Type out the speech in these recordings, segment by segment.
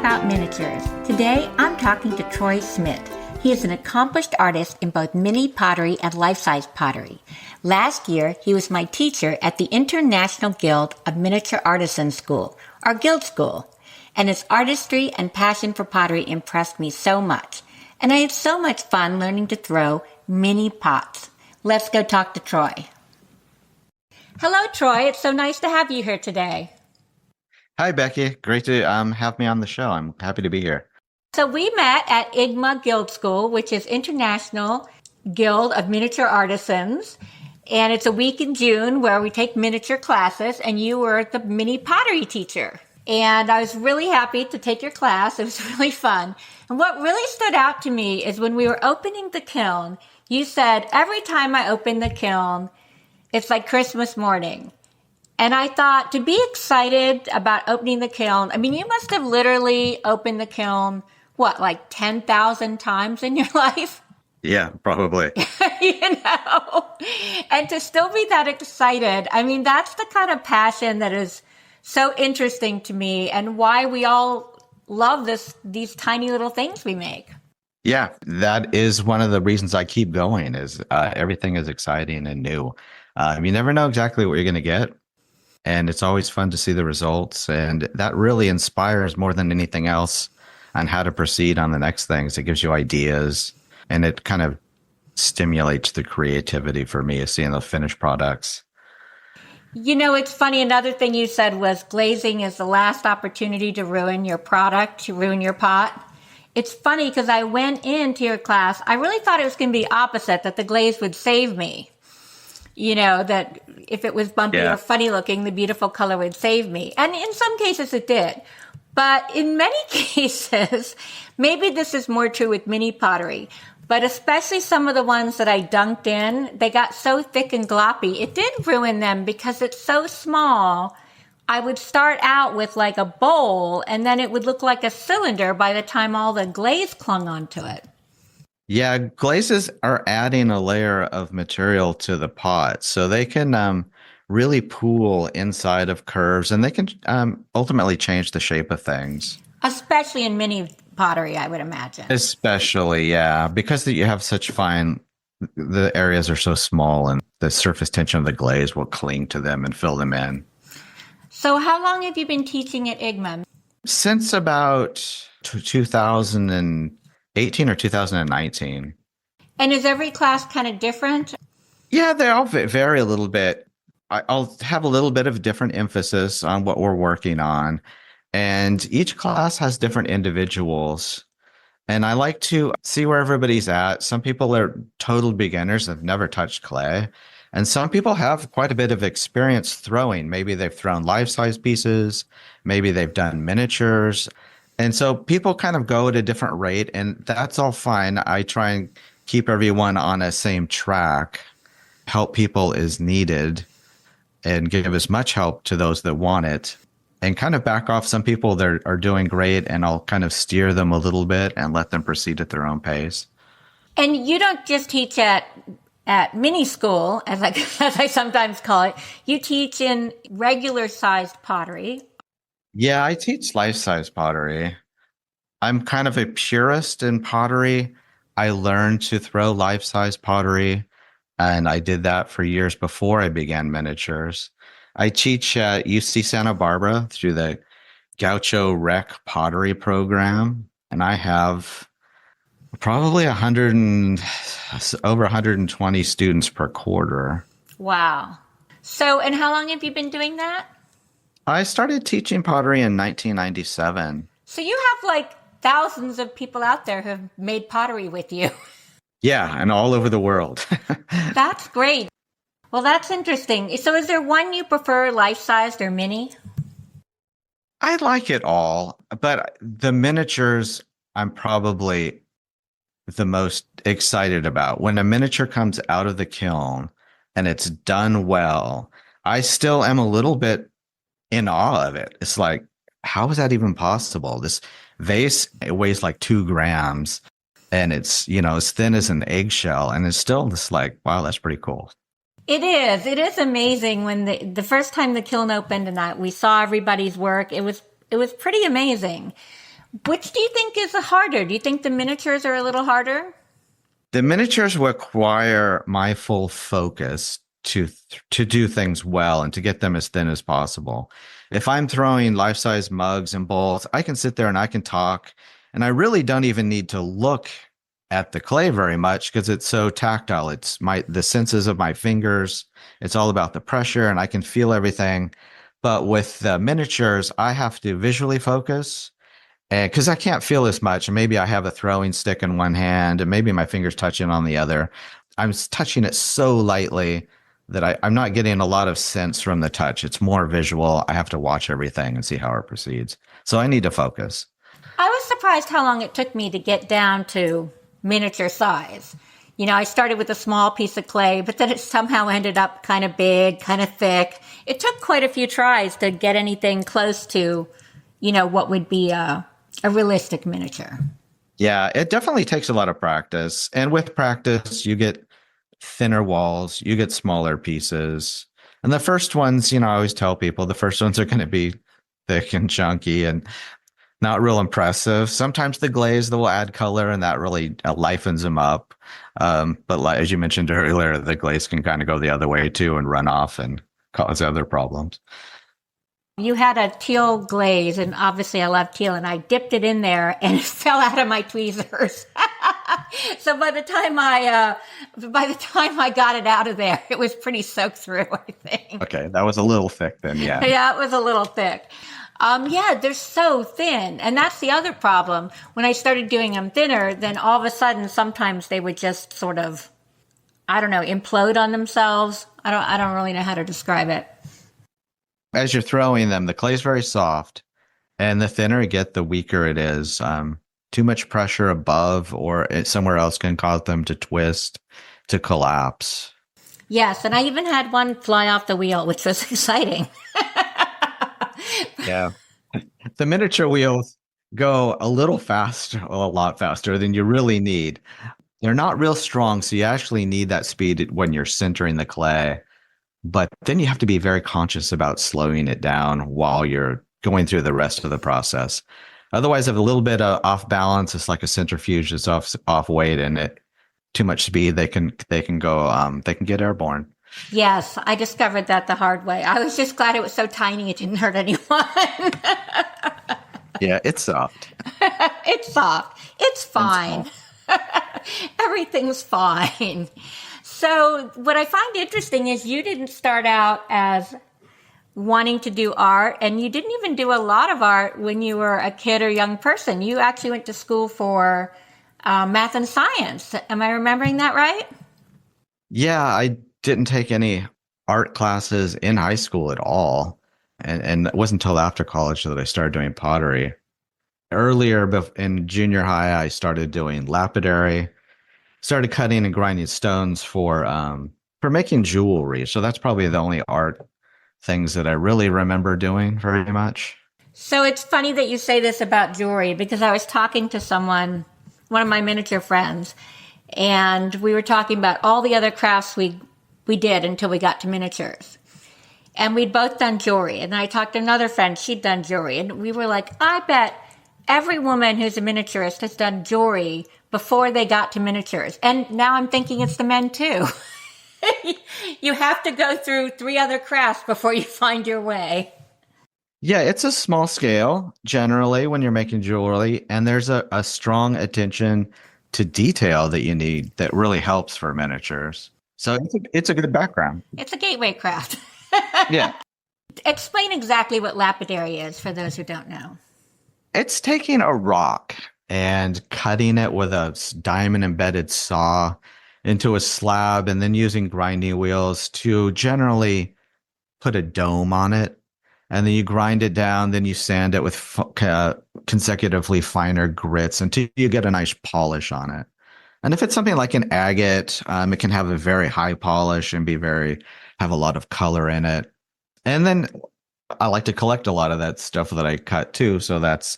about miniatures. Today, I'm talking to Troy Schmidt. He is an accomplished artist in both mini pottery and life-size pottery. Last year, he was my teacher at the International Guild of Miniature Artisans School, or Guild School, and his artistry and passion for pottery impressed me so much. And I had so much fun learning to throw mini pots. Let's go talk to Troy. Hello, Troy. It's so nice to have you here today. Hi, Becky. Great to have me on the show. I'm happy to be here. So we met at IGMA Guild School, which is International Guild of Miniature Artisans. And it's a week in June where we take miniature classes, and you were the mini pottery teacher. And I was really happy to take your class. It was really fun. And what really stood out to me is when we were opening the kiln, you said, every time I open the kiln, it's like Christmas morning. And I thought, to be excited about opening the kiln, I mean, you must have literally opened the kiln, like 10,000 times in your life? Yeah, probably. And to still be that excited, I mean, that's the kind of passion that is so interesting to me and why we all love these tiny little things we make. Yeah, that is one of the reasons I keep going is everything is exciting and new. You never know exactly what you're going to get. And it's always fun to see the results. And that really inspires more than anything else on how to proceed on the next things. It gives you ideas and it kind of stimulates the creativity for me of seeing the finished products. You know, it's funny. Another thing you said was glazing is the last opportunity to ruin your product, to ruin your pot. It's funny because I went into your class. I really thought it was going to be opposite, that the glaze would save me. You know, that if it was bumpy or funny looking, the beautiful color would save me. And in some cases it did. But in many cases, maybe this is more true with mini pottery, but especially some of the ones that I dunked in, they got so thick and gloppy. It did ruin them because it's so small. I would start out with like a bowl and then it would look like a cylinder by the time all the glaze clung onto it. Yeah, glazes are adding a layer of material to the pot, so they can really pool inside of curves, and they can ultimately change the shape of things. Especially in mini pottery, I would imagine. Especially, yeah, because you have such the areas are so small, and the surface tension of the glaze will cling to them and fill them in. So how long have you been teaching at IGMA? Since about 2018 or 2019. And is every class kind of different? Yeah, they all vary a little bit. I'll have a little bit of different emphasis on what we're working on. And each class has different individuals. And I like to see where everybody's at. Some people are total beginners, have never touched clay. And some people have quite a bit of experience throwing. Maybe they've thrown life-size pieces. Maybe they've done miniatures. And so people kind of go at a different rate, and that's all fine. I try and keep everyone on a same track, help people as needed, and give as much help to those that want it, and kind of back off some people that are doing great, and I'll kind of steer them a little bit and let them proceed at their own pace. And you don't just teach at mini school, as I sometimes call it. You teach in regular-sized pottery. Yeah, I teach life-size pottery. I'm kind of a purist in pottery. I learned to throw life-size pottery, and I did that for years before I began miniatures. I teach at UC Santa Barbara through the Gaucho Rec Pottery program, and I have probably over 120 students per quarter. Wow. So, and how long have you been doing that? I started teaching pottery in 1997. So you have like thousands of people out there who have made pottery with you. Yeah, and all over the world. That's great. Well, that's interesting. So is there one you prefer, life-sized or mini? I like it all, but the miniatures I'm probably the most excited about. When a miniature comes out of the kiln and it's done well, I still am a little bit in awe of it. It's like, how is that even possible? This vase, it weighs like 2 grams and it's, as thin as an eggshell. And it's still just like, wow, that's pretty cool. It is. It is amazing. When the first time the kiln opened and we saw everybody's work, it was pretty amazing. Which do you think is harder? Do you think the miniatures are a little harder? The miniatures require my full focus to do things well and to get them as thin as possible. If I'm throwing life-size mugs and bowls, I can sit there and I can talk, and I really don't even need to look at the clay very much because it's so tactile. It's the senses of my fingers. It's all about the pressure, and I can feel everything. But with the miniatures, I have to visually focus. And because I can't feel as much, and maybe I have a throwing stick in one hand, and maybe my fingers touching on the other. I'm touching it so lightly that I'm not getting a lot of sense from the touch. It's more visual. I have to watch everything and see how it proceeds. So I need to focus. I was surprised how long it took me to get down to miniature size. I started with a small piece of clay, but then it somehow ended up kind of big, kind of thick. It took quite a few tries to get anything close to, what would be a realistic miniature. Yeah, it definitely takes a lot of practice. And with practice, you get thinner walls, you get smaller pieces. And the first ones, I always tell people the first ones are going to be thick and chunky and not real impressive. Sometimes the glaze that will add color and that really lightens them up. But as you mentioned earlier, the glaze can kind of go the other way too and run off and cause other problems. You had a teal glaze, and obviously I love teal, and I dipped it in there, and it fell out of my tweezers. So by the time I got it out of there, it was pretty soaked through, I think. Okay, that was a little thick then, yeah. Yeah, it was a little thick. Yeah, they're so thin, and that's the other problem. When I started doing them thinner, then all of a sudden, sometimes they would just sort of, I don't know, implode on themselves. I don't really know how to describe it. As you're throwing them, the clay is very soft, and the thinner you get, the weaker it is. Too much pressure above or somewhere else can cause them to twist, to collapse. Yes, and I even had one fly off the wheel, which was exciting. Yeah. The miniature wheels go a lot faster than you really need. They're not real strong, so you actually need that speed when you're centering the clay. But then you have to be very conscious about slowing it down while you're going through the rest of the process. Otherwise, if a little bit of off balance, it's like a centrifuge is off weight and it too much speed, they can get airborne. Yes, I discovered that the hard way. I was just glad it was so tiny it didn't hurt anyone. Yeah, it's soft. It's soft. It's fine. Everything's fine. So what I find interesting is you didn't start out as wanting to do art, and you didn't even do a lot of art when you were a kid or young person. You actually went to school for math and science. Am I remembering that right? Yeah, I didn't take any art classes in high school at all. And it wasn't until after college that I started doing pottery. Earlier in junior high, I started doing lapidary, started cutting and grinding stones for making jewelry. So that's probably the only art things that I really remember doing very much. So it's funny that you say this about jewelry, because I was talking to one of my miniature friends, and we were talking about all the other crafts we did until we got to miniatures. And we'd both done jewelry. And I talked to another friend, she'd done jewelry. And we were like, I bet every woman who's a miniaturist has done jewelry before they got to miniatures. And now I'm thinking it's the men too. You have to go through 3 other crafts before you find your way. Yeah, it's a small scale generally when you're making jewelry. And there's a strong attention to detail that you need that really helps for miniatures. So it's a good background. It's a gateway craft. Yeah. Explain exactly what lapidary is for those who don't know. It's taking a rock and cutting it with a diamond embedded saw into a slab and then using grinding wheels to generally put a dome on it. And then you grind it down, then you sand it with consecutively finer grits until you get a nice polish on it. And if it's something like an agate, it can have a very high polish and have a lot of color in it. And then I like to collect a lot of that stuff that I cut too. So that's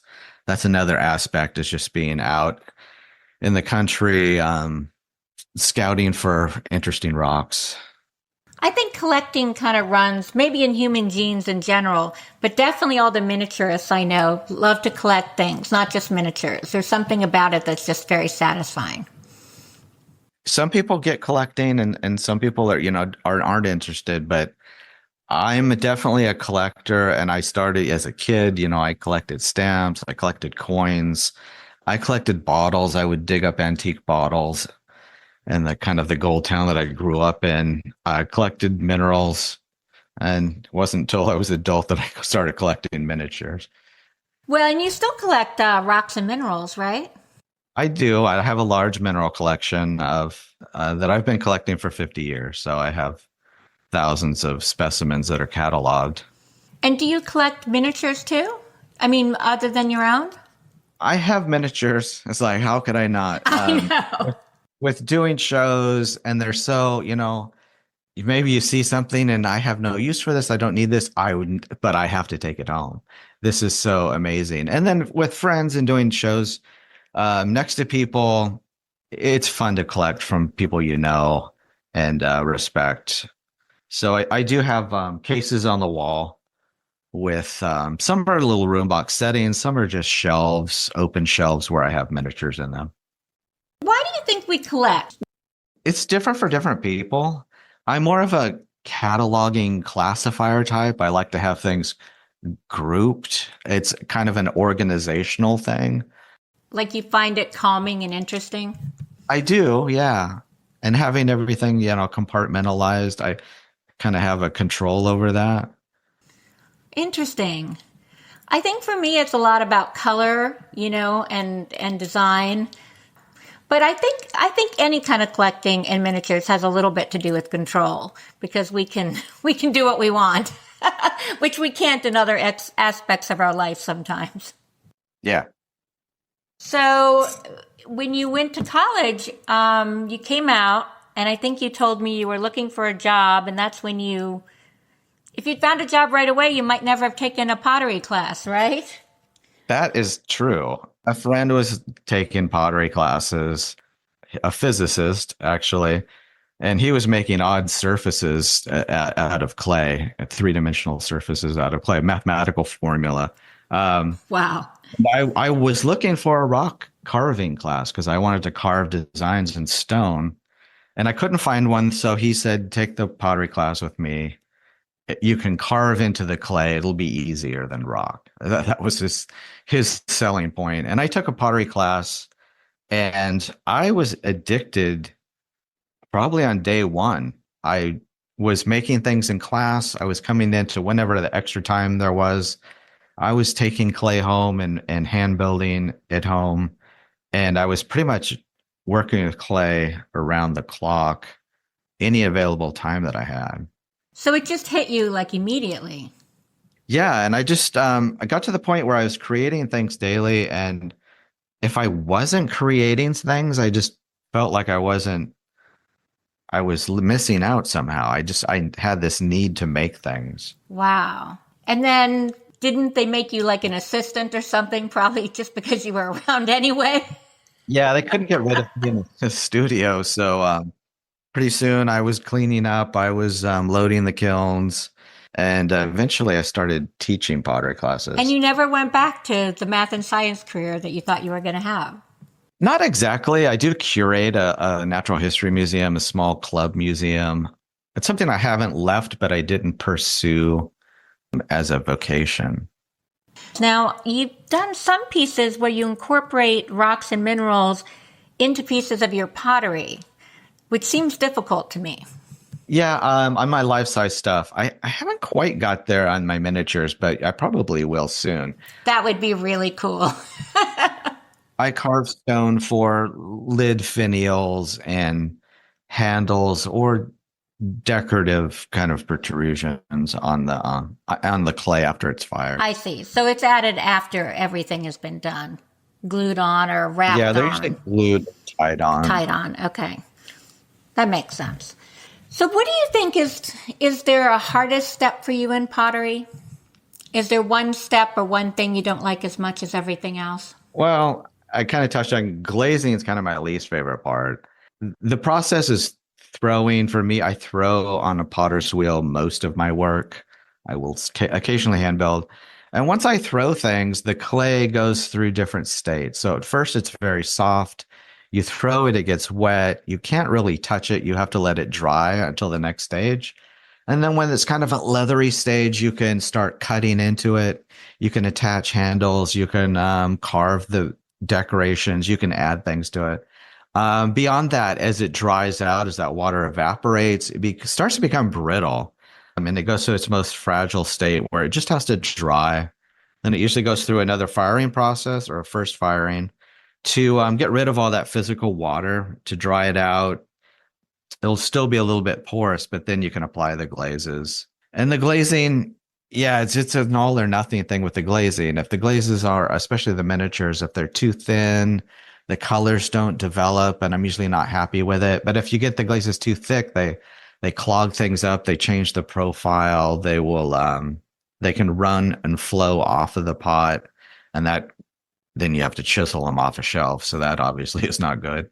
another aspect, is just being out in the country, scouting for interesting rocks. I think collecting kind of runs maybe in human genes in general, but definitely all the miniaturists I know love to collect things, not just miniatures. There's something about it that's just very satisfying. Some people get collecting and some people are, aren't interested, but I'm definitely a collector and I started as a kid, I collected stamps, I collected coins, I collected bottles. I would dig up antique bottles and the kind of the gold town that I grew up in. I collected minerals and it wasn't until I was adult that I started collecting miniatures. Well, and you still collect rocks and minerals, right? I do. I have a large mineral collection of that I've been collecting for 50 years. So I have thousands of specimens that are cataloged. And do you collect miniatures too? I mean, other than your own? I have miniatures. It's like, how could I not? I know. With doing shows, and they're so, maybe you see something and I have no use for this. I don't need this. I wouldn't, but I have to take it home. This is so amazing. And then with friends and doing shows next to people, it's fun to collect from people and respect. So I do have cases on the wall with some are little room box settings, some are just shelves, open shelves where I have miniatures in them. Why do you think we collect? It's different for different people. I'm more of a cataloging classifier type. I like to have things grouped. It's kind of an organizational thing. Like you find it calming and interesting? I do, yeah. And having everything, compartmentalized, I kind of have a control over that. Interesting. I think for me, it's a lot about color, and design. But I think any kind of collecting in miniatures has a little bit to do with control because we can do what we want, which we can't in other aspects of our life sometimes. Yeah. So when you went to college, you came out, and I think you told me you were looking for a job, and that's when if you'd found a job right away, you might never have taken a pottery class, right? That is true. A friend was taking pottery classes, a physicist, actually, and he was making odd surfaces out of clay, three-dimensional surfaces out of clay, mathematical formula. Wow. I was looking for a rock carving class because I wanted to carve designs in stone, and I couldn't find one. So he said, take the pottery class with me. You can carve into the clay. It'll be easier than rock. That was his selling point. And I took a pottery class and I was addicted probably on day one. I was making things in class. I was coming into whenever the extra time there was. I was taking clay home and hand building at home. And I was pretty much working with clay around the clock, any available time that I had. So it just hit you like immediately. Yeah, and I just I got to the point where I was creating things daily, and if I wasn't creating things, I just felt like I was missing out somehow. I had this need to make things. Wow. And then didn't they make you like an assistant or something, probably just because you were around anyway? Yeah, they couldn't get rid of me in the studio, so pretty soon I was cleaning up, I was loading the kilns, and eventually I started teaching pottery classes. And you never went back to the math and science career that you thought you were going to have? Not exactly. I do curate a natural history museum, a small club museum. It's something I haven't left, but I didn't pursue as a vocation. Now, you've done some pieces where you incorporate rocks and minerals into pieces of your pottery, which seems difficult to me. Yeah, on my life-size stuff, I haven't quite got there on my miniatures, but I probably will soon. That would be really cool. I carve stone for lid finials and handles or decorative kind of protrusions on the clay after it's fired. I see. So it's added after everything has been done, glued on or wrapped on. Yeah, they're usually glued, tied on. Tied on. Okay, that makes sense. So, what do you think is there a hardest step for you in pottery? Is there one step or one thing you don't like as much as everything else? Well, I kind of touched on glazing is kind of my least favorite part. The process is throwing for me, I throw on a potter's wheel most of my work. I will occasionally hand build. And once I throw things, the clay goes through different states. So at first it's very soft. You throw it, it gets wet. You can't really touch it. You have to let it dry until the next stage. And then when it's kind of a leathery stage, you can start cutting into it. You can attach handles. You can carve the decorations. You can add things to it. Beyond that, as it dries out, as that water evaporates, starts to become brittle. I mean, it goes to its most fragile state where it just has to dry. Then it usually goes through another firing process or a first firing to get rid of all that physical water, to dry it out. It'll still be a little bit porous, but then you can apply the glazes. And the glazing, yeah, it's an all or nothing thing with the glazing. If the glazes are, especially the miniatures, if they're too thin, the colors don't develop, and I'm usually not happy with it. But if you get the glazes too thick, they clog things up, they change the profile, they can run and flow off of the pot, and that then you have to chisel them off a shelf. So that obviously is not good.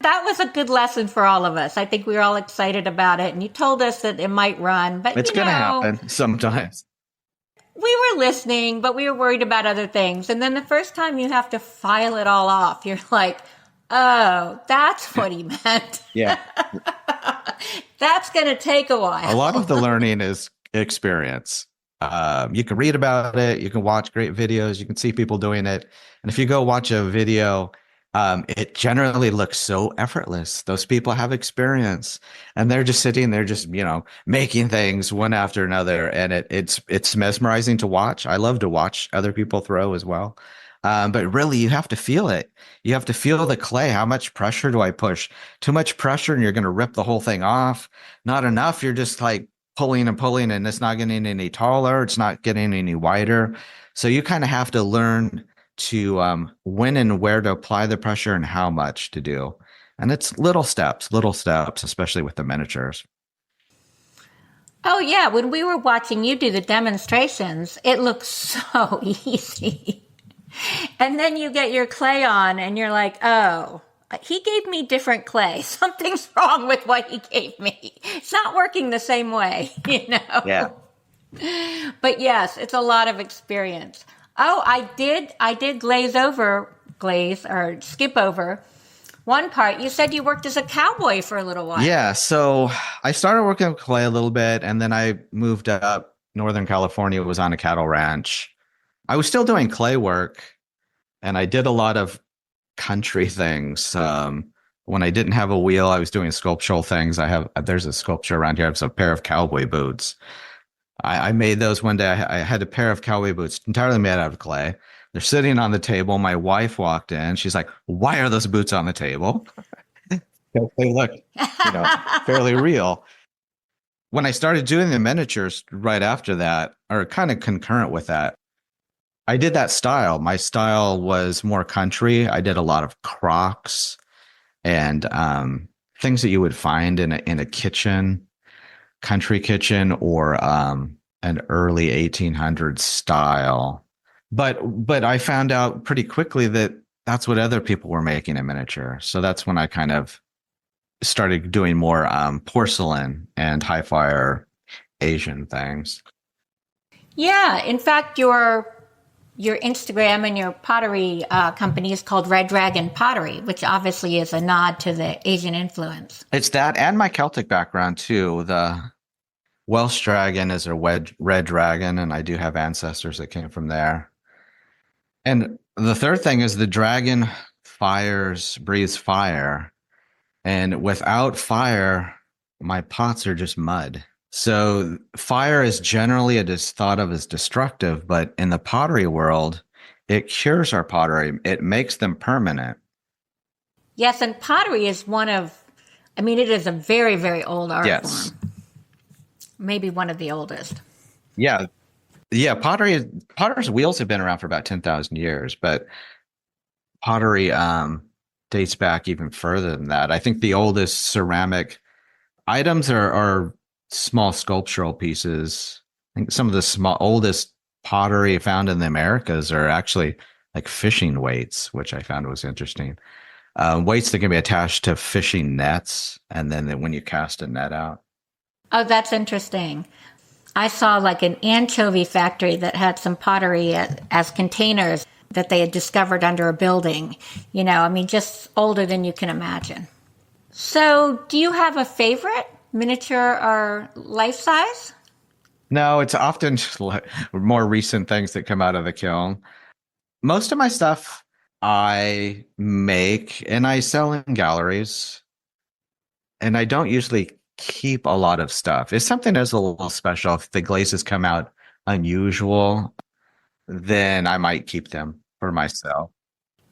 That was a good lesson for all of us. I think we were all excited about it. And you told us that it might run, but it's going to happen sometimes. We were listening, but we were worried about other things. And then the first time you have to file it all off, you're like, oh, that's what he meant. Yeah. That's going to take a while. A lot of the learning is experience. You can read about it. You can watch great videos. You can see people doing it. And if you go watch a video, it generally looks so effortless. Those people have experience and they're just sitting there, just, making things one after another. And it's mesmerizing to watch. I love to watch other people throw as well. But really, you have to feel it. You have to feel the clay. How much pressure do I push? Too much pressure and you're going to rip the whole thing off. Not enough. You're just like pulling and pulling and it's not getting any taller. It's not getting any wider. So you kind of have to learn to when and where to apply the pressure and how much to do. And it's little steps, especially with the miniatures. Oh, yeah. When we were watching you do the demonstrations, it looks so easy. And then you get your clay on and you're like, oh, he gave me different clay. Something's wrong with what he gave me. It's not working the same way, Yeah. But yes, it's a lot of experience. Oh, I did glaze or skip over one part. You said you worked as a cowboy for a little while. Yeah. So I started working with clay a little bit and then I moved up Northern California, was on a cattle ranch. I was still doing clay work and I did a lot of country things. When I didn't have a wheel, I was doing sculptural things. There's a sculpture around here. It's a pair of cowboy boots. I made those one day. I had a pair of cowboy boots entirely made out of clay. They're sitting on the table. My wife walked in. She's like, why are those boots on the table? They look, fairly real. When I started doing the miniatures right after that, or kind of concurrent with that, I did that style. My style was more country. I did a lot of crocks and things that you would find in a kitchen, country kitchen, or an early 1800s style. But I found out pretty quickly that that's what other people were making in miniature. So that's when I kind of started doing more porcelain and high fire Asian things. Yeah. In fact, your Instagram and your pottery company is called Red Dragon Pottery, which obviously is a nod to the Asian influence. It's that and my Celtic background too. The Welsh dragon is a red dragon, and I do have ancestors that came from there. And the third thing is the dragon breathes fire. And without fire, my pots are just mud. So fire is generally thought of as destructive, but in the pottery world, it cures our pottery. It makes them permanent. Yes, and pottery is it is a very, very old art form. Maybe one of the oldest. Yeah. Yeah, potter's wheels have been around for about 10,000 years, but pottery dates back even further than that. I think the oldest ceramic items are small sculptural pieces. I think some of the oldest pottery found in the Americas are actually like fishing weights, which I found was interesting. weights that can be attached to fishing nets, and then when you cast a net out. Oh, that's interesting. I saw like an anchovy factory that had some pottery as containers that they had discovered under a building. I mean, just older than you can imagine. So, do you have a favorite, miniature or life size? No, it's often just more recent things that come out of the kiln. Most of my stuff I make and I sell in galleries, and I don't usually keep a lot of stuff. If something is a little special, if the glazes come out unusual, then I might keep them for myself.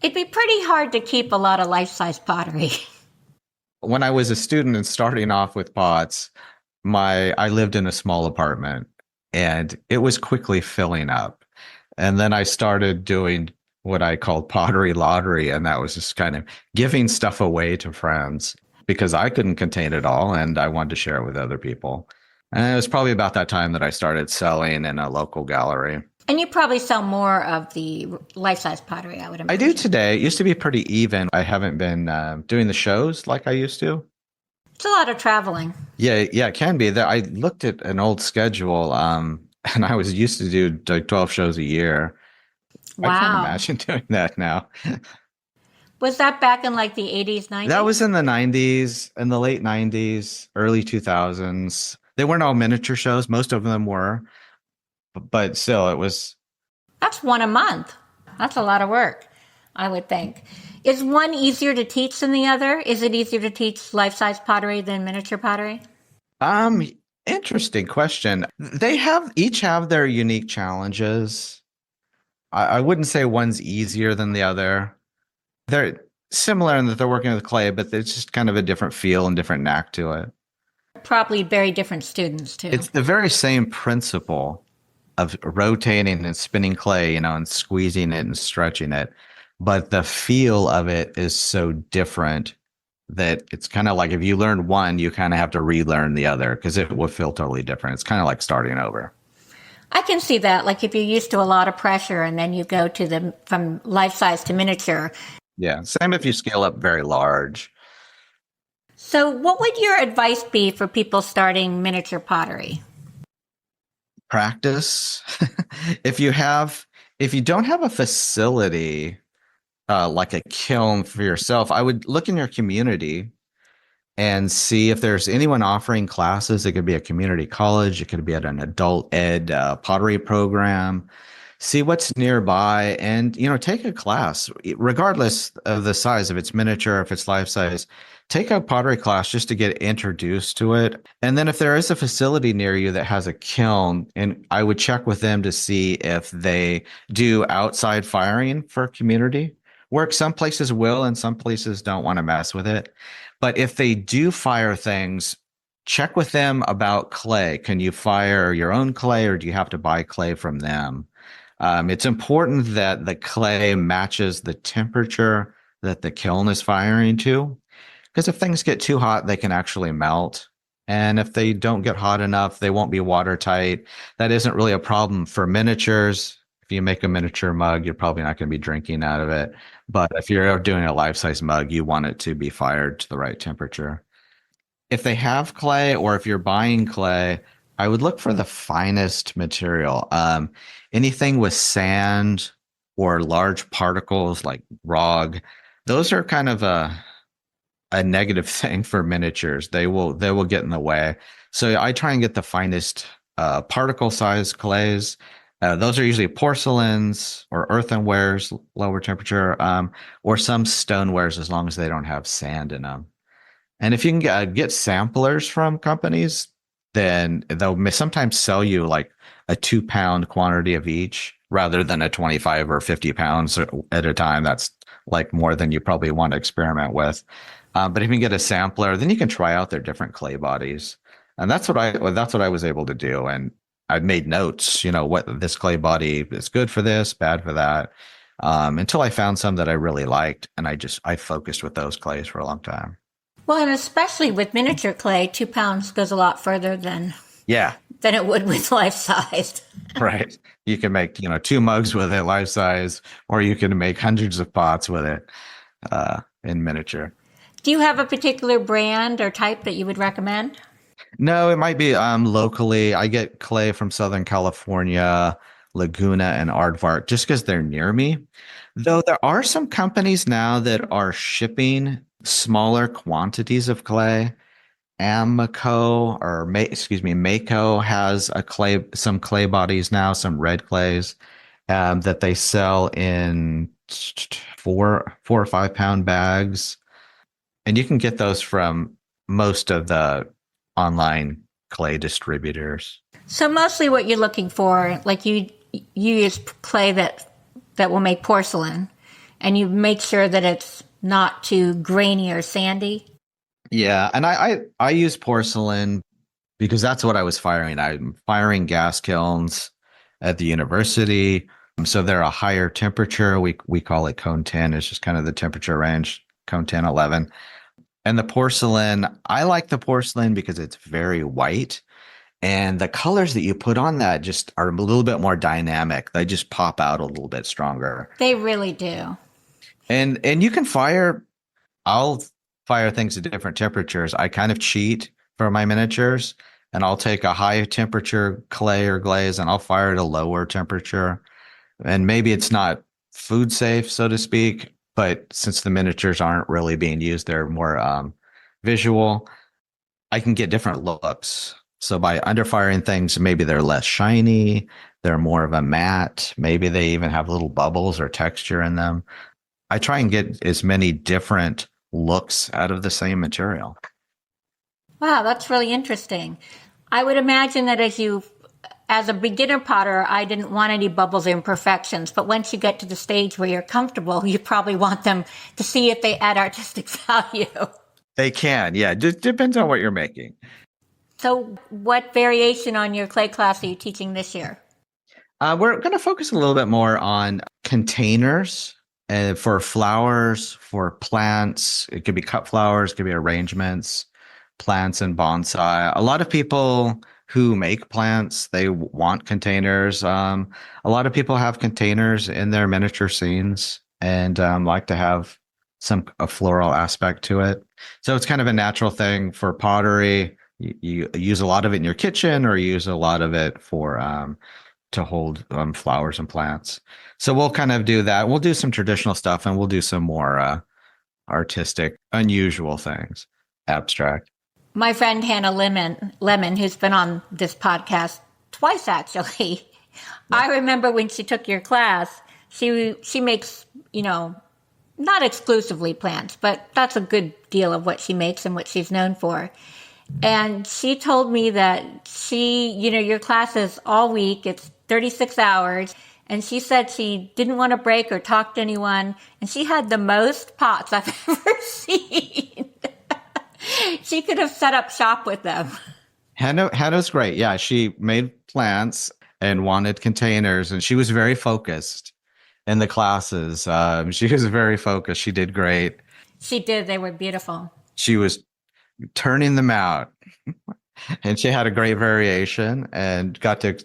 It'd be pretty hard to keep a lot of life size pottery. When I was a student and starting off with pots, I lived in a small apartment and it was quickly filling up. And then I started doing what I called pottery lottery, and that was just kind of giving stuff away to friends because I couldn't contain it all and I wanted to share it with other people. And it was probably about that time that I started selling in a local gallery. And you probably sell more of the life size pottery, I would I imagine. do today. It used to be pretty even. I haven't been doing the shows like I used to. It's a lot of traveling. Yeah, it can be. I looked at an old schedule, and I was used to do like 12 shows a year. I can't Wow. imagine doing that now. Was that back in like the 80s, 90s? That was in the 90s, in the late 90s, early 2000s. They weren't all miniature shows. Most of them were, but still, it was. That's one a month. That's a lot of work, I would think. Is one easier to teach than the other? Is it easier to teach life-size pottery than miniature pottery? Um, Interesting question. They each have their unique challenges. I wouldn't say one's easier than the other. They're similar in that they're working with clay, but it's just kind of a different feel and different knack to it. Probably very different students, too. It's the very same principle of rotating and spinning clay, and squeezing it and stretching it. But the feel of it is so different that it's kind of like if you learn one, you kind of have to relearn the other because it will feel totally different. It's kind of like starting over. I can see that. Like if you're used to a lot of pressure and then you go from life-size to miniature. Yeah. Same if you scale up very large. So what would your advice be for people starting miniature pottery? Practice. If you don't have a facility, like a kiln for yourself, I would look in your community and see if there's anyone offering classes. It could be a community college, it could be at an adult ed pottery program. See what's nearby and take a class, regardless of the size, if it's miniature, if it's life size. Take a pottery class just to get introduced to it. And then if there is a facility near you that has a kiln, and I would check with them to see if they do outside firing for community work. Some places will and some places don't want to mess with it. But if they do fire things, check with them about clay. Can you fire your own clay or do you have to buy clay from them? It's important that the clay matches the temperature that the kiln is firing to. Because if things get too hot, they can actually melt. And if they don't get hot enough, they won't be watertight. That isn't really a problem for miniatures. If you make a miniature mug, you're probably not going to be drinking out of it. But if you're doing a life-size mug, you want it to be fired to the right temperature. If they have clay or if you're buying clay, I would look for the finest material. Anything with sand or large particles like rog, those are kind of a negative thing for miniatures. They will get in the way. So I try and get the finest particle size clays. Those are usually porcelains or earthenwares, lower temperature, or some stonewares as long as they don't have sand in them. And if you can get samplers from companies, then they'll sometimes sell you like a 2-pound quantity of each rather than a 25 or 50 pounds at a time. That's like more than you probably want to experiment with. But if you can get a sampler, then you can try out their different clay bodies. And that's what I was able to do. And I made notes, what this clay body is good for this, bad for that, until I found some that I really liked. And I focused with those clays for a long time. Well, and especially with miniature clay, 2 pounds goes a lot further than it would with life-sized. Right. You can make, 2 mugs with it life size, or you can make hundreds of pots with it. in miniature. Do you have a particular brand or type that you would recommend? No, it might be locally. I get clay from Southern California, Laguna, and Aardvark just because they're near me. Though there are some companies now that are shipping smaller quantities of clay. Mako has some clay bodies now, some red clays that they sell in 4 or 5 pound bags, and you can get those from most of the online clay distributors. So mostly what you're looking for, like you use clay that will make porcelain, and you make sure that it's not too grainy or sandy. Yeah, and I use porcelain because that's what I was firing. I'm firing gas kilns at the university. So they're a higher temperature. We call it cone 10. It's just kind of the temperature range, cone 10, 11. And the porcelain, I like the porcelain because it's very white. And the colors that you put on that just are a little bit more dynamic. They just pop out a little bit stronger. They really do. And you can I'll fire things at different temperatures. I kind of cheat for my miniatures, and I'll take a high temperature clay or glaze and I'll fire at a lower temperature. And maybe it's not food safe, so to speak, but since the miniatures aren't really being used, they're more visual. I can get different looks. So by underfiring things, maybe they're less shiny, they're more of a matte, maybe they even have little bubbles or texture in them. I try and get as many different looks out of the same material. Wow, that's really interesting. I would imagine that as a beginner potter, I didn't want any bubbles or imperfections, but once you get to the stage where you're comfortable, you probably want them to see if they add artistic value. They can, yeah. It depends on what you're making. So what variation on your clay class are you teaching this year? We're going to focus a little bit more on containers for flowers, for plants. It could be cut flowers, it could be arrangements, plants and bonsai. A lot of people who make plants, they want containers. A lot of people have containers in their miniature scenes and like to have a floral aspect to it. So it's kind of a natural thing for pottery. You use a lot of it in your kitchen, or you use a lot of it for to hold flowers and plants. So we'll kind of do that. We'll do some traditional stuff, and we'll do some more artistic, unusual things, abstract. My friend Hannah Lemon, who's been on this podcast twice actually, I remember when she took your class, she makes, not exclusively plants, but that's a good deal of what she makes and what she's known for. And she told me that your class is all week, it's 36 hours. And she said she didn't want to break or talk to anyone. And she had the most pots I've ever seen. She could have set up shop with them. Hannah's great. Yeah, she made plants and wanted containers, and she was very focused in the classes. She was very focused. She did great. She did. They were beautiful. She was turning them out. And she had a great variation and got to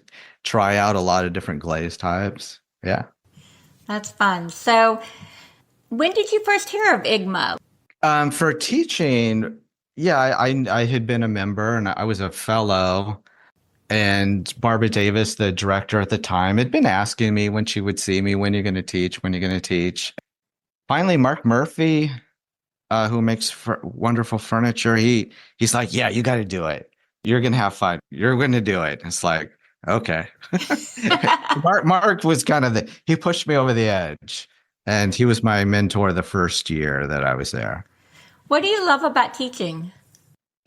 try out a lot of different glaze types. Yeah. That's fun. So when did you first hear of IGMA? For teaching, yeah, I had been a member and I was a fellow. And Barbara Davis, the director at the time, had been asking me when she would see me, when you're going to teach, when you're going to teach. Finally, Mark Murphy, who makes wonderful furniture, he's like, yeah, you got to do it. You're going to have fun. You're going to do it. It's like, okay. Mark was kind of he pushed me over the edge, and he was my mentor the first year that I was there. What do you love about teaching?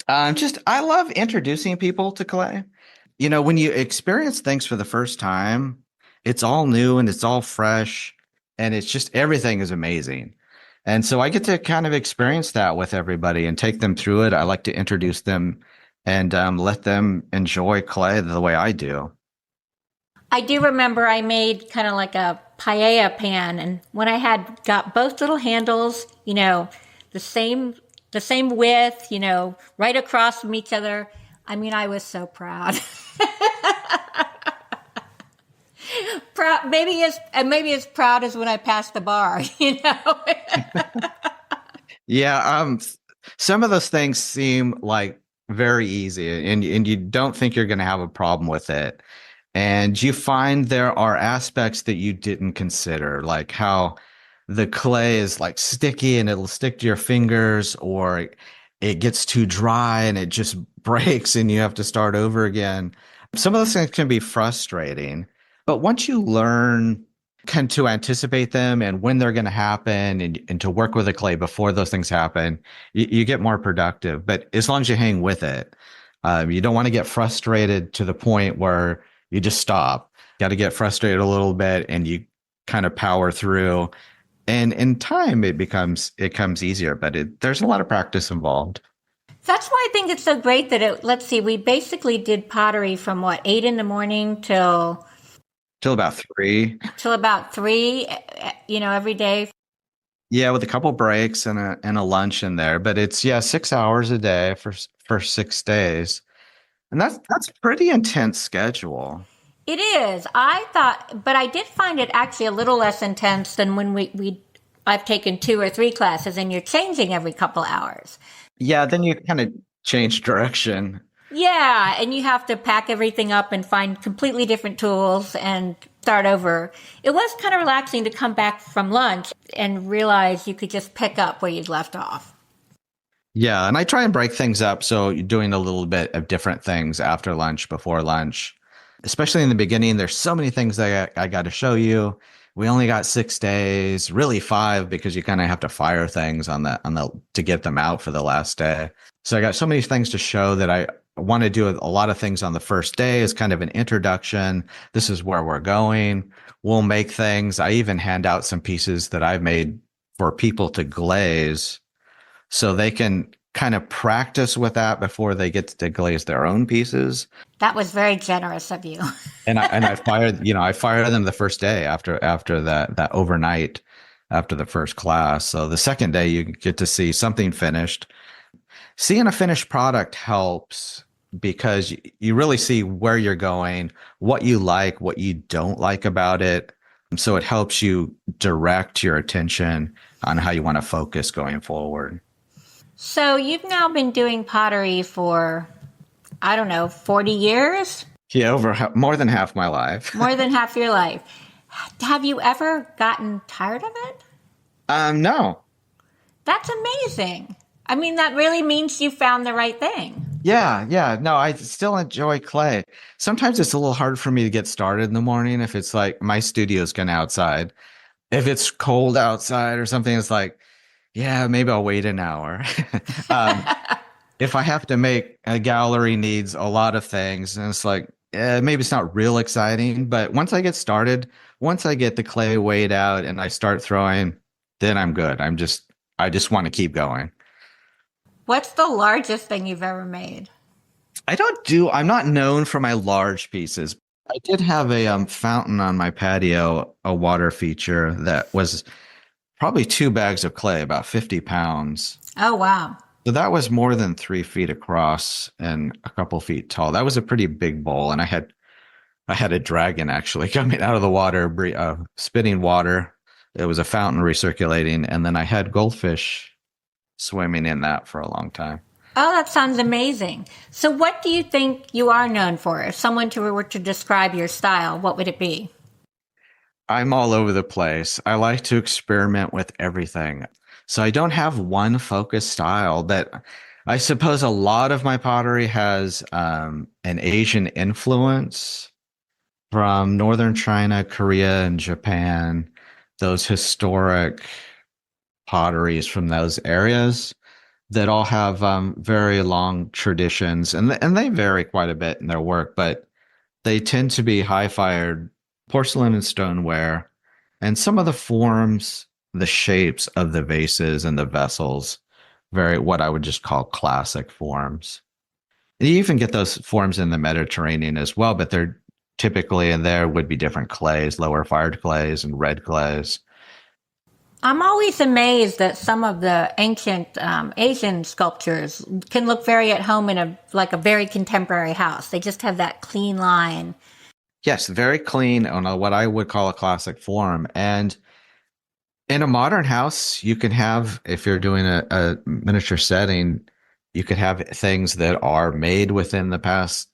I love introducing people to clay. When you experience things for the first time, it's all new and it's all fresh, and it's just everything is amazing. And so I get to kind of experience that with everybody and take them through it. I like to introduce them and let them enjoy clay the way I do. I do remember I made kind of like a paella pan, and when I had got both little handles, the same width, right across from each other. I mean, I was so proud. Maybe as proud as when I passed the bar, Yeah, some of those things seem like very easy, and you don't think you're going to have a problem with it. And you find there are aspects that you didn't consider, like how the clay is like sticky and it'll stick to your fingers, or it gets too dry and it just breaks and you have to start over again. Some of those things can be frustrating, but once you learn kind to anticipate them and when they're going to happen and to work with the clay before those things happen, you get more productive. But as long as you hang with it, you don't want to get frustrated to the point where you just stop. Got to get frustrated a little bit and you kind of power through. And in time, it comes easier, but there's a lot of practice involved. That's why I think it's so great that let's see, we basically did pottery from what, 8 in the morning Till about 3. till about 3, every day. Yeah, with a couple breaks and a lunch in there, but it's 6 hours a day for 6 days, and that's a pretty intense schedule. It is. I thought, but I did find it actually a little less intense than when I've taken 2 or 3 classes and you're changing every couple hours. Yeah, then you kind of change direction. Yeah, and you have to pack everything up and find completely different tools and start over. It was kind of relaxing to come back from lunch and realize you could just pick up where you'd left off. Yeah, and I try and break things up so you're doing a little bit of different things after lunch, before lunch. Especially in the beginning, there's so many things that I got to show you. We only got 6 days, really 5, because you kind of have to fire things on the to get them out for the last day. So I got so many things to show that I want to do a lot of things on the first day as kind of an introduction. This is where we're going. We'll make things. I even hand out some pieces that I've made for people to glaze so they can kind of practice with that before they get to glaze their own pieces. That was very generous of you. I fire them the first day after that overnight after the first class. So the second day you get to see something finished. Seeing a finished product helps because you really see where you're going, what you like, what you don't like about it. So it helps you direct your attention on how you want to focus going forward. So you've now been doing pottery for, I don't know, 40 years? Yeah, more than half my life. More than half your life. Have you ever gotten tired of it? No. That's amazing. I mean, that really means you found the right thing. Yeah. No, I still enjoy clay. Sometimes it's a little hard for me to get started in the morning if it's like my studio's kind of outside. If it's cold outside or something, it's like, yeah, maybe I'll wait an hour. um, if I have to make a gallery needs a lot of things, and it's like, maybe it's not real exciting, but once I get started, once I get the clay weighed out and I start throwing, then I'm good. I just want to keep going. What's the largest thing you've ever made? I'm not known for my large pieces. I did have a fountain on my patio, a water feature that was probably 2 bags of clay, about 50 pounds. Oh, wow. So that was more than 3 feet across and a couple feet tall. That was a pretty big bowl. And I had a dragon actually coming out of the water, spitting water. It was a fountain recirculating. And then I had goldfish swimming in that for a long time. Oh, that sounds amazing. So what do you think you are known for? If someone were to describe your style, what would it be? I'm all over the place. I like to experiment with everything. So I don't have one focused style, but I suppose a lot of my pottery has an Asian influence from northern China, Korea, and Japan. Those historic potteries from those areas that all have very long traditions, and they vary quite a bit in their work, but they tend to be high-fired porcelain and stoneware, and some of the forms, the shapes of the vases and the vessels, very what I would just call classic forms. And you even get those forms in the Mediterranean as well, but they're typically in there would be different clays, lower fired clays and red clays. I'm always amazed that some of the ancient Asian sculptures can look very at home in a very contemporary house. They just have that clean line. Yes, very clean on what I would call a classic form. And In a modern house, you can have, if you're doing a miniature setting, you could have things that are made within the past,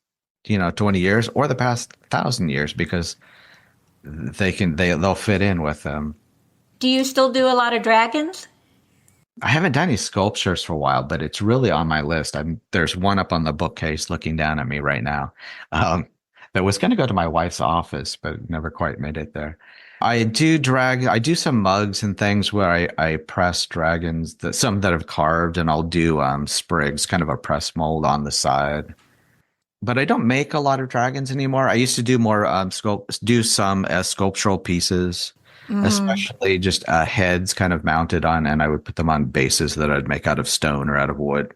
20 years or the past 1,000 years because they'll fit in with them. Do you still do a lot of dragons? I haven't done any sculptures for a while, but it's really on my list. There's one up on the bookcase looking down at me right now. Um, that was going to go to my wife's office, but never quite made it there. I do some mugs and things where I press dragons, some that have carved, and I'll do sprigs, kind of a press mold on the side. But I don't make a lot of dragons anymore. I used to do more do some sculptural pieces, especially just heads kind of mounted on, and I would put them on bases that I'd make out of stone or out of wood.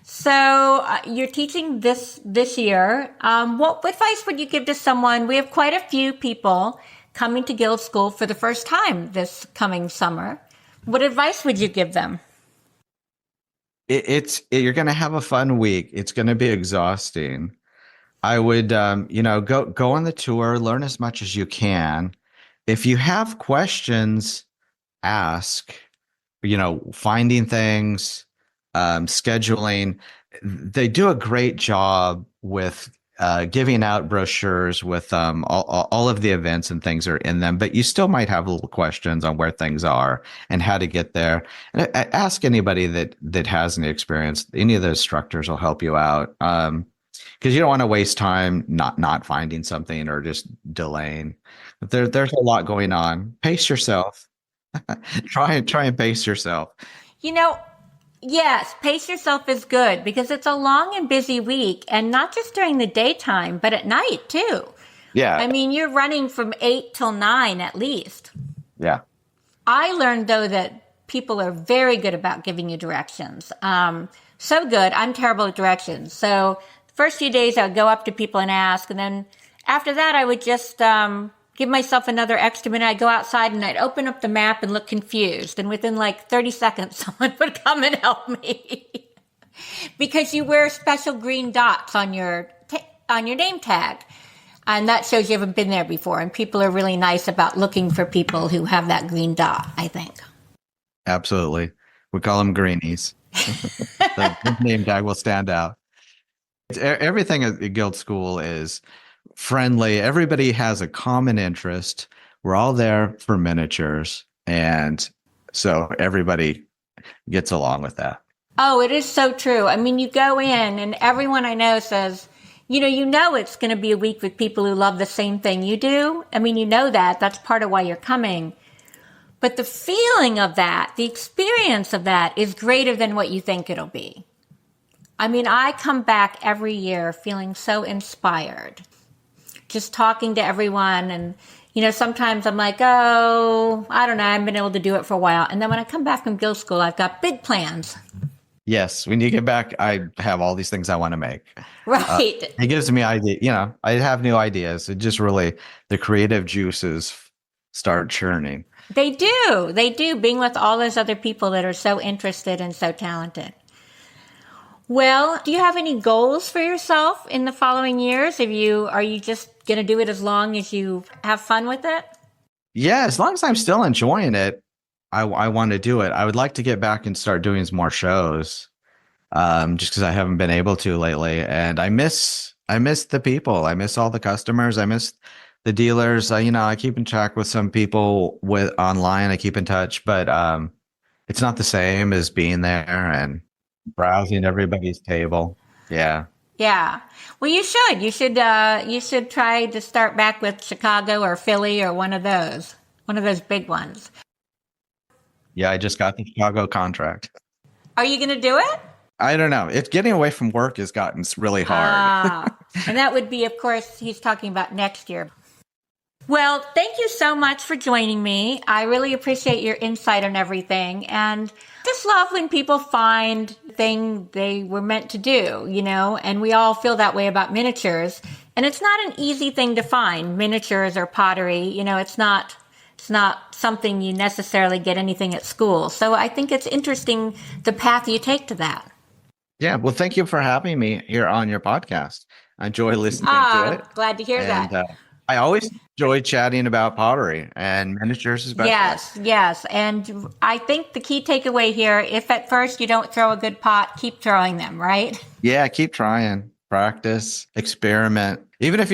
So you're teaching this year. What advice would you give to someone? We have quite a few people coming to Guild School for the first time this coming summer. What advice would you give them? You're going to have a fun week. It's going to be exhausting. I would, go on the tour, learn as much as you can. If you have questions, ask. Finding things, scheduling. They do a great job with giving out brochures with all of the events and things are in them, but you still might have little questions on where things are and how to get there. And ask anybody that has any experience. Any of the instructors will help you out. Because you don't want to waste time not finding something or just delaying. There's a lot going on. Pace yourself. Try and pace yourself. Yes, pace yourself is good because it's a long and busy week, and not just during the daytime, but at night too. Yeah. I mean, you're running from 8 till 9 at least. Yeah. I learned, though, that people are very good about giving you directions. So good. I'm terrible at directions. So the first few days I would go up to people and ask, and then after that I would just give myself another extra minute. I'd go outside and I'd open up the map and look confused. And within like 30 seconds, someone would come and help me. Because you wear special green dots on your name tag. And that shows you haven't been there before. And people are really nice about looking for people who have that green dot, I think. Absolutely. We call them greenies. The name tag will stand out. Everything at Guild School is friendly. Everybody has a common interest. We're all there for miniatures. And so everybody gets along with that. Oh, it is so true. I mean, you go in and everyone I know says, it's going to be a week with people who love the same thing you do. I mean, that. That's part of why you're coming. But the feeling of that, the experience of that is greater than what you think it'll be. I mean, I come back every year feeling so inspired. Just talking to everyone. And, sometimes I'm like, oh, I don't know. I haven't been able to do it for a while. And then when I come back from Guild School, I've got big plans. Yes. When you get back, I have all these things I want to make. Right. It gives me idea. I have new ideas. It just really, the creative juices start churning. They do. Being with all those other people that are so interested and so talented. Well, do you have any goals for yourself in the following years? Are you just going to do it as long as you have fun with it? Yeah, as long as I'm still enjoying it, I want to do it. I would like to get back and start doing some more shows, just because I haven't been able to lately. And I miss the people. I miss all the customers. I miss the dealers. I keep in track with some people online. I keep in touch, but it's not the same as being there and browsing everybody's table. Yeah. Yeah. Well, you should. You should try to start back with Chicago or Philly or one of those big ones. Yeah, I just got the Chicago contract. Are you going to do it? I don't know. It's getting away from work has gotten really hard. And that would be, of course, he's talking about next year. Well, thank you so much for joining me. I really appreciate your insight on everything. And just love when people find the thing they were meant to do, and we all feel that way about miniatures. And it's not an easy thing to find, miniatures or pottery. It's not something you necessarily get anything at school. So I think it's interesting the path you take to that. Yeah. Well, thank you for having me here on your podcast. I enjoy listening to it. Glad to hear that. I always enjoy chatting about pottery and miniatures especially. Yes, yes. And I think the key takeaway here, if at first you don't throw a good pot, keep throwing them, right? Yeah, keep trying, practice, experiment. Even if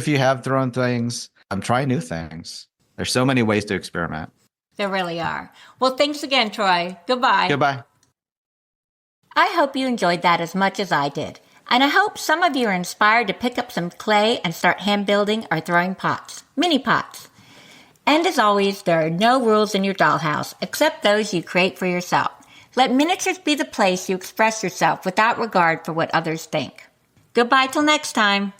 you have thrown things, try new things. There's so many ways to experiment. There really are. Well, thanks again, Troy. Goodbye. Goodbye. I hope you enjoyed that as much as I did. And I hope some of you are inspired to pick up some clay and start hand building or throwing pots, mini pots. And as always, there are no rules in your dollhouse except those you create for yourself. Let miniatures be the place you express yourself without regard for what others think. Goodbye till next time.